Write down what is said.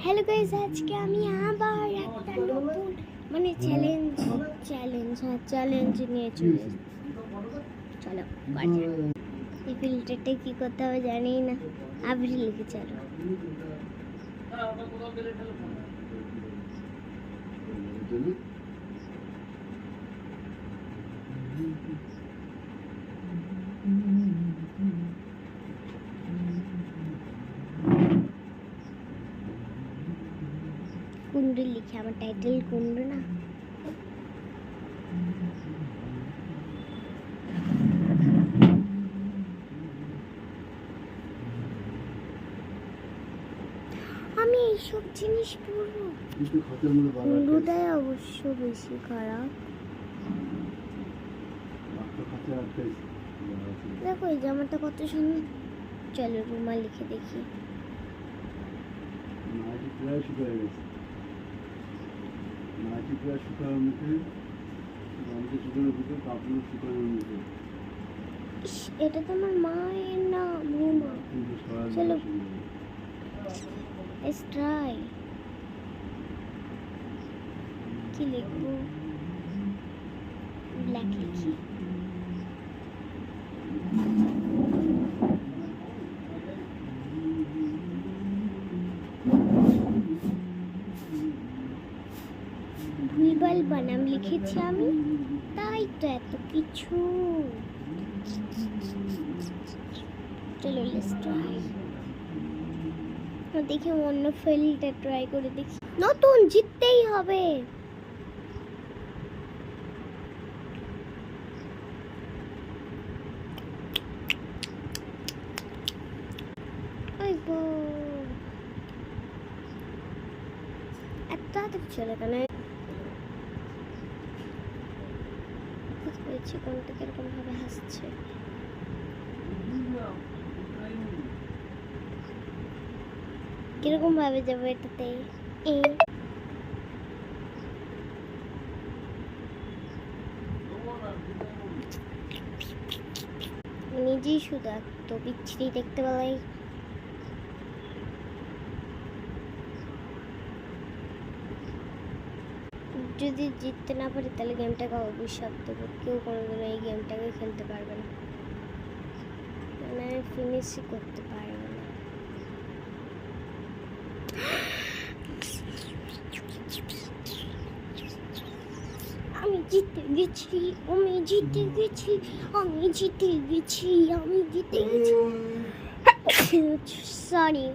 Hello guys, আজকে আমি আবার একটা নতুন মানে চ্যালেঞ্জ নিয়ে চলে এসেছি। চলো এই ফিল্টারটা কি করতে হবে জানি না, আবরি লিখে চলো। কুন্ডু লিখে, আমার টাইটেল কুন্ডু না। আমি এইসব জিনিস পড়বো, কুন্ডুটাই অবশ্য বেশি খারাপ। দেখো এই জামাটা কত সুন্দর। চলো রুমা লিখে দেখি। এটা তো আমার মায়ের নাম রুমা। চলো লেটস ট্রাই। কি লিখবো? ব্ল্যাক লিখি। ভুলভাল বানাম লিখেছি আমি, তাই তো এত কিছু। চলো লেটস ট্রাই। দেখি অন্য ফিল্ডটা ট্রাই করে দেখি। নতুন জিততেই হবে। এত তাড়াতাড়ি চলে কেন? বুঝতে কোনটা কিরকম ভাবে হাসছে। কিরকম ভাবে যাবো এটাতে? নিজেই শুধু এত বিচ্ছিরি দেখতে পেলাই। যদি জিততে না পারি তাহলে গেমটাকে অভিশাপ দেবো। কেউ কোনোদিনও এই গেমটাকে খেলতে পারবে না, মানে ফিনিশই করতে পারবে না। আমি জিতে গেছি, আমি জিতে গেছি, আমি জিতে গেছি, আমি জিতে গেছি। সরি।